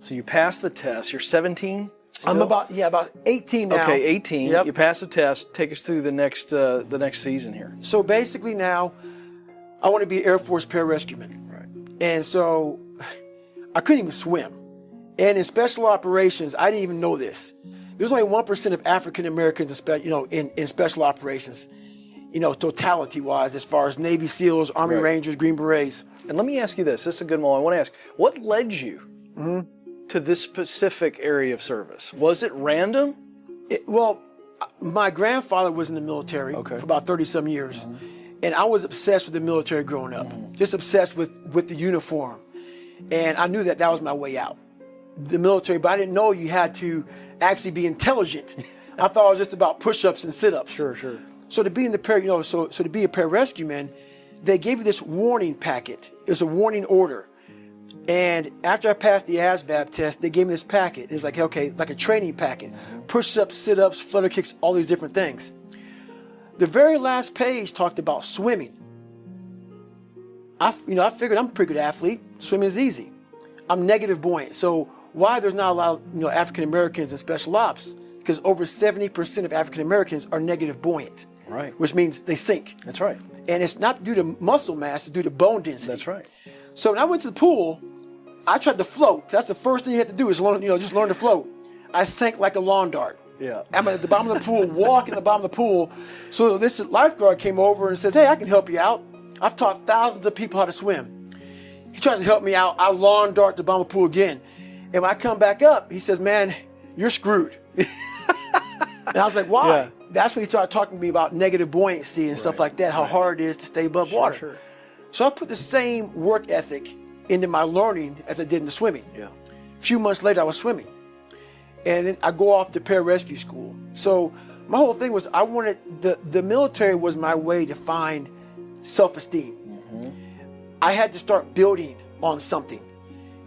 So you passed the test. You're 17? Still? I'm about 18 now. Okay, 18. Yep. You passed the test. Take us through the next season here. So basically now, I want to be an Air Force pararescueman. Right. And so I couldn't even swim. And in special operations, I didn't even know this. There's only 1% of African Americans in special operations, totality-wise, as far as Navy SEALs, Army Rangers, Green Berets. And let me ask you this. This is a good one. I want to ask, what led you to this specific area of service? Was it random? Well, my grandfather was in the military for about 30-some years. And I was obsessed with the military growing up, just obsessed with the uniform. And I knew that was my way out, the military. But I didn't know you had to actually be intelligent. I thought it was just about push-ups and sit-ups. Sure. So to be in the so to be a pararescueman, they gave you this warning packet. It was a warning order. And after I passed the ASVAB test, they gave me this packet. It was like, okay, like a training packet. Push-ups, sit-ups, flutter kicks, all these different things. The very last page talked about swimming. I figured I'm a pretty good athlete. Swimming is easy. I'm negative buoyant. So why there's not a lot of African Americans in special ops? Because over 70% of African Americans are negative buoyant. Right. Which means they sink. That's right. And it's not due to muscle mass, it's due to bone density. That's right. So when I went to the pool, I tried to float. That's the first thing you have to do is learn to float. I sank like a lawn dart. Yeah. I'm at the bottom of the pool, walking at the bottom of the pool. So this lifeguard came over and said, hey, I can help you out. I've taught thousands of people how to swim. He tries to help me out. I lawn dart to the bottom of the pool again. And when I come back up, he says, man, you're screwed. And I was like, why? Yeah. That's when he started talking to me about negative buoyancy and stuff like that, how hard it is to stay above water. Sure. So I put the same work ethic into my learning as I did in the swimming. Yeah. A few months later, I was swimming. And then I go off to pararescue school. So my whole thing was I wanted, the military was my way to find self-esteem. I had to start building on something,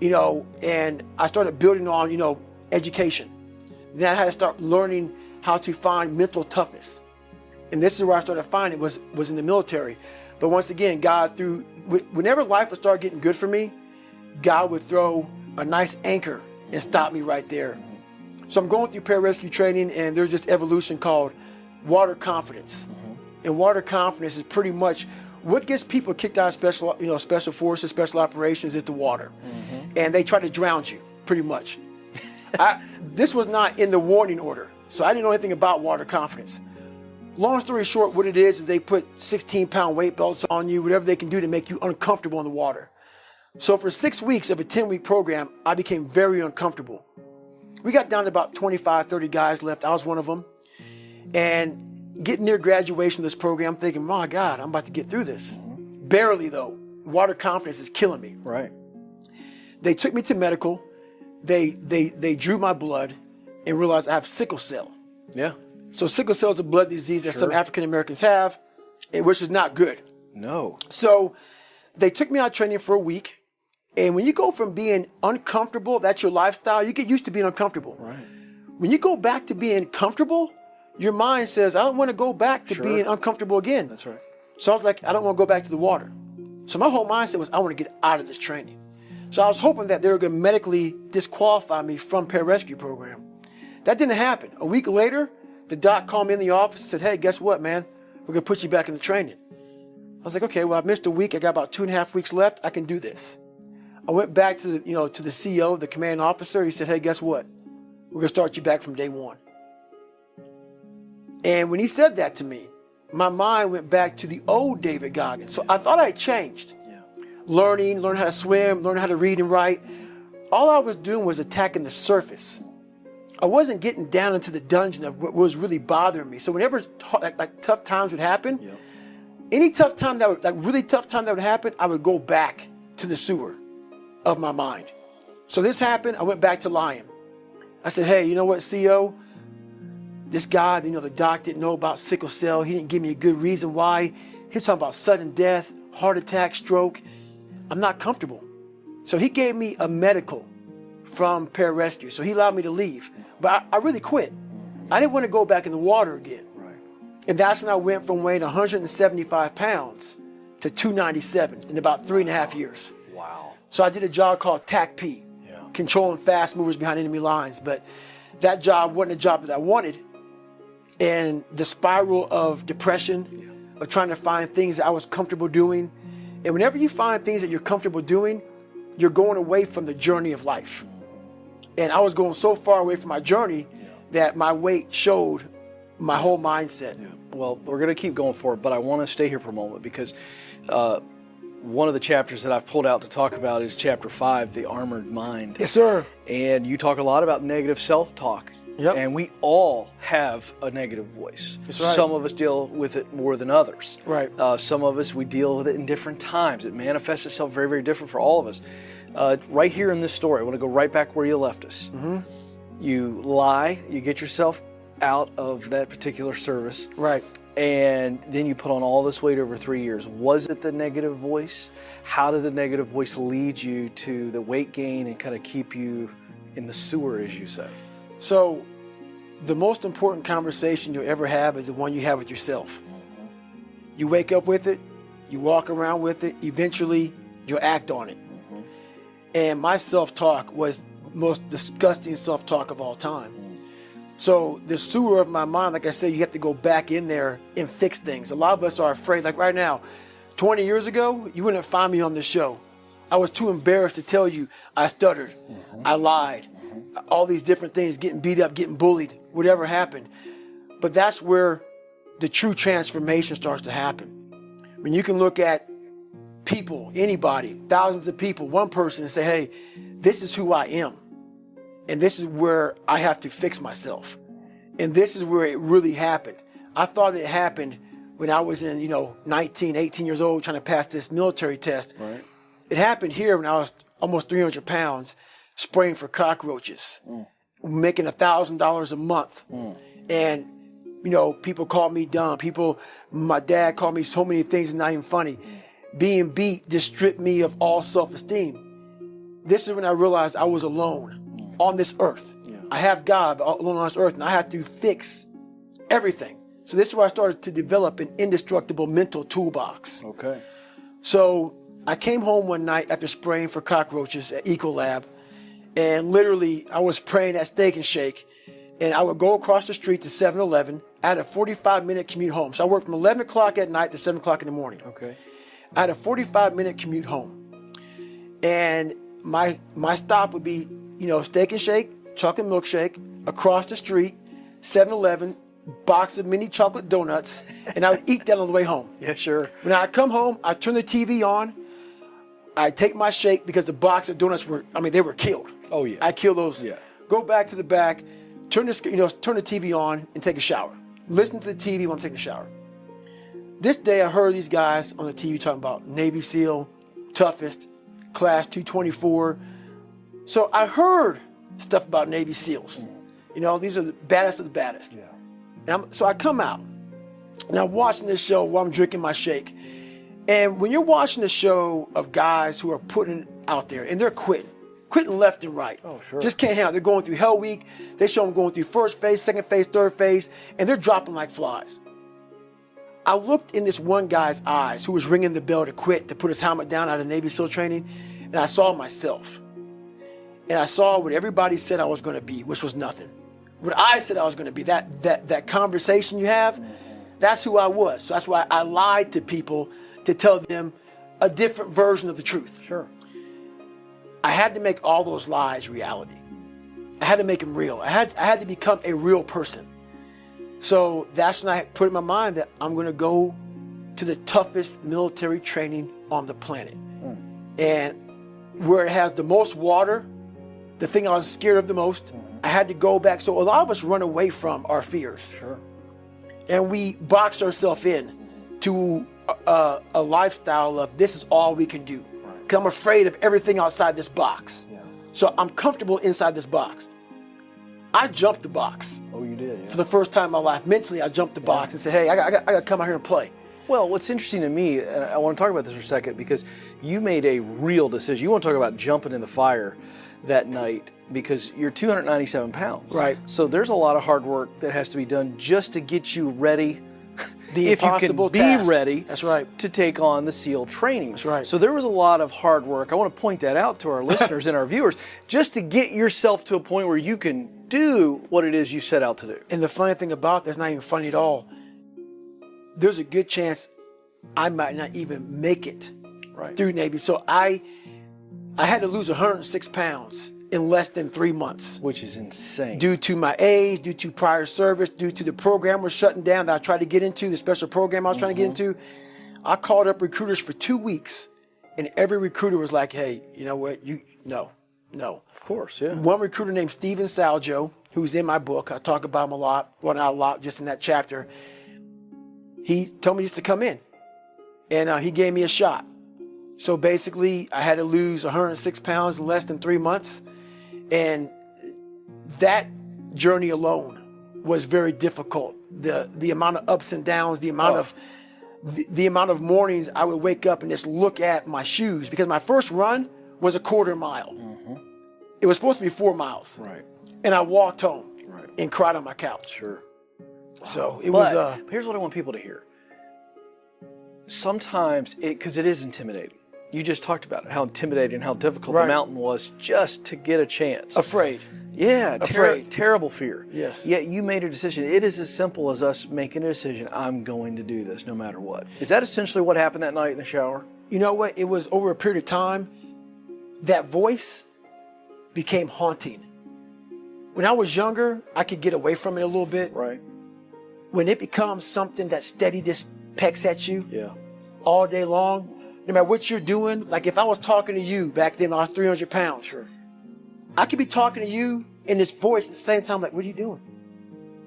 and I started building on, education. Then I had to start learning how to find mental toughness. And this is where I started finding was in the military. But once again, God whenever life would start getting good for me, God would throw a nice anchor and stop me right there. So I'm going through pararescue training, and there's this evolution called water confidence. And water confidence is pretty much what gets people kicked out of special forces, special operations is the water. And they try to drown you, pretty much. This was not in the warning order, so I didn't know anything about water confidence. Long story short, what it is they put 16-pound weight belts on you, whatever they can do to make you uncomfortable in the water. So for 6 weeks of a 10-week program, I became very uncomfortable. We got down to about 25, 30 guys left. I was one of them. And getting near graduation of this program, I'm thinking, my God, I'm about to get through this. Barely, though. Water confidence is killing me. Right. They took me to medical. They drew my blood and realized I have sickle cell. Yeah. So sickle cell is a blood disease that some African Americans have, which is not good. No. So they took me out training for a week. And when you go from being uncomfortable, that's your lifestyle, you get used to being uncomfortable. Right. When you go back to being comfortable, your mind says, I don't want to go back to being uncomfortable again. That's right. So I was like, I don't want to go back to the water. So my whole mindset was, I want to get out of this training. So I was hoping that they were going to medically disqualify me from pararescue program. That didn't happen. A week later, the doc called me in the office and said, hey, guess what, man? We're going to put you back into training. I was like, okay, well, I missed a week. I got about 2.5 weeks left. I can do this. I went back to the CEO, the commanding officer. He said, hey, guess what? We're going to start you back from day one. And when he said that to me, my mind went back to the old David Goggins. So I thought I had changed. Yeah. Learn how to swim, learn how to read and write. All I was doing was attacking the surface. I wasn't getting down into the dungeon of what was really bothering me. So whenever tough times would happen, any tough time that would, really tough time that would happen, I would go back to the sewer of my mind. So this happened, I went back to lying. I said, hey, you know what, CEO? This guy, the doc didn't know about sickle cell. He didn't give me a good reason why. He's talking about sudden death, heart attack, stroke. I'm not comfortable. So he gave me a medical from pararescue. So he allowed me to leave. But I really quit. I didn't want to go back in the water again. Right. And that's when I went from weighing 175 pounds to 297 in about 3.5 years. Wow. So I did a job called TAC-P. Yeah. controlling fast movers behind enemy lines. But that job wasn't a job that I wanted. And the spiral of depression, of trying to find things that I was comfortable doing. And whenever you find things that you're comfortable doing, you're going away from the journey of life. And I was going so far away from my journey that my weight showed my whole mindset. Yeah. Well, we're going to keep going forward, but I want to stay here for a moment because one of the chapters that I've pulled out to talk about is chapter 5, the armored mind. Yes, sir. And you talk a lot about negative self-talk. Yep. And we all have a negative voice. That's right. Some of us deal with it more than others. Right. Some of us, we deal with it in different times. It manifests itself very, very different for all of us. Right here in this story, I want to go right back where you left us. Mm-hmm. You lie, you get yourself out of that particular service. Right. And then you put on all this weight over 3 years. Was it the negative voice? How did the negative voice lead you to the weight gain and kind of keep you in the sewer, as you say? So the most important conversation you'll ever have is the one you have with yourself. You wake up with it, you walk around with it, eventually you'll act on it. And my self-talk was the most disgusting self-talk of all time. So the sewer of my mind, like I said, you have to go back in there and fix things. A lot of us are afraid. Like right now, 20 years ago, you wouldn't find me on this show. I was too embarrassed to tell you I stuttered, I lied, all these different things, getting beat up, getting bullied, whatever happened. But that's where the true transformation starts to happen. When you can look at people, anybody, thousands of people, one person, and say, hey, this is who I am. And this is where I have to fix myself. And this is where it really happened. I thought it happened when I was in, 19, 18 years old, trying to pass this military test. Right. It happened here when I was almost 300 pounds, spraying for cockroaches, making $1,000 a month. And, people called me dumb. My dad called me so many things, it's not even funny. Being beat just stripped me of all self-esteem. This is when I realized I was alone on this earth. Yeah. I have God alone on this earth, and I have to fix everything. So this is where I started to develop an indestructible mental toolbox. Okay. So I came home one night after spraying for cockroaches at Ecolab, and literally I was praying at Steak and Shake, and I would go across the street to 7-Eleven. I had a 45-minute commute home. So I worked from 11 o'clock at night to 7 o'clock in the morning. Okay. I had a 45-minute commute home. And my stop would be, Steak and Shake, chocolate milkshake, across the street, 7-Eleven, box of mini chocolate donuts, and I would eat that on the way home. Yeah, sure. When I come home, I turn the TV on, I take my shake because the box of donuts they were killed. Oh, yeah. I kill those. Yeah. Go back to the back, turn the TV on and take a shower. Listen to the TV while I'm taking a shower. This day I heard these guys on the TV talking about Navy SEAL, toughest, class 224. So I heard stuff about Navy SEALs. These are the baddest of the baddest. Yeah. So I come out, and I'm watching this show while I'm drinking my shake. And when you're watching the show of guys who are putting it out there, and they're quitting left and right. Oh, sure. Just can't handle it. They're going through Hell Week. They show them going through first phase, second phase, third phase, and they're dropping like flies. I looked in this one guy's eyes who was ringing the bell to quit, to put his helmet down out of Navy SEAL training, and I saw myself. And I saw what everybody said I was going to be, which was nothing. What I said I was going to be, that conversation you have, that's who I was. So that's why I lied to people to tell them a different version of the truth. Sure. I had to make all those lies reality. I had to make them real. I had to become a real person. So that's when I put in my mind that I'm going to go to the toughest military training on the planet. And where it has the most water, the thing I was scared of the most, I had to go back. So a lot of us run away from our fears. Sure. And we box ourselves in to a lifestyle of this is all we can do. Because I'm afraid of everything outside this box. Yeah. So I'm comfortable inside this box. I jumped the box. Oh, you did? Yeah. For the first time in my life. Mentally, I jumped the box and said, hey, I got to come out here and play. Well, what's interesting to me, and I want to talk about this for a second, because you made a real decision. You want to talk about jumping in the fire that night because you're 297 pounds. Right. So there's a lot of hard work that has to be done just to get you ready The if you can impossible be task. ready That's right. to take on the SEAL training. That's right. So there was a lot of hard work. I want to point that out to our listeners and our viewers, just to get yourself to a point where you can do what it is you set out to do. And the funny thing about that's not even funny at all. There's a good chance I might not even make it through Navy. So I had to lose 106 pounds in less than 3 months. Which is insane. Due to my age, due to prior service, due to the program we're shutting down that I tried to get into, the special program I was trying to get into. I called up recruiters for 2 weeks, and every recruiter was like, hey, you know what? No. Of course, yeah. One recruiter named Steven Saljo, who's in my book, I talk about him a lot, well, not a lot, just in that chapter. He told me just to come in, and he gave me a shot. So basically, I had to lose 106 pounds in less than 3 months. And that journey alone was very difficult. The amount of ups and downs, the amount of mornings I would wake up and just look at my shoes, because my first run was a quarter mile. It was supposed to be 4 miles. Right. And I walked home and cried on my couch. Sure. So it But was. here's what I want people to hear. Sometimes, because it is intimidating. You just talked about it, how intimidating, how difficult the mountain was just to get a chance. Afraid. Yeah, Afraid. Terrible fear. Yes. Yet you made a decision. It is as simple as us making a decision. I'm going to do this no matter what. Is that essentially what happened that night in the shower? You know what? It was over a period of time, that voice became haunting. When I was younger, I could get away from it a little bit. Right. When it becomes something that steady just pecks at you all day long, no matter what you're doing, like if I was talking to you back then when I was 300 pounds, I could be talking to you in this voice at the same time, like, what are you doing?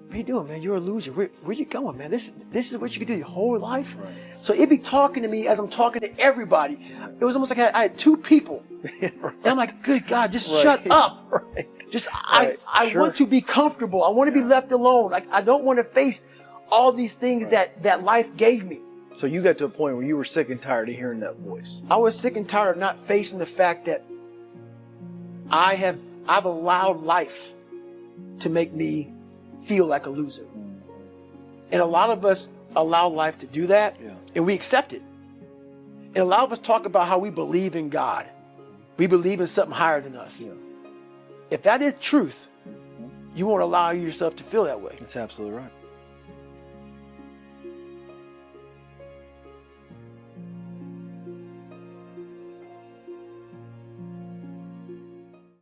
What are you doing, man? You're a loser. Where you going, man? This is what you can do your whole life. Right. So it'd be talking to me as I'm talking to everybody. It was almost like I had two people. And I'm like, good God, just shut up. Just I want to be comfortable. I want to be left alone. Like I don't want to face all these things that life gave me. So you got to a point where you were sick and tired of hearing that voice. I was sick and tired of not facing the fact that I've allowed life to make me feel like a loser. And a lot of us allow life to do that, and we accept it. And a lot of us talk about how we believe in God. We believe in something higher than us. If that is truth, you won't allow yourself to feel that way. That's absolutely right.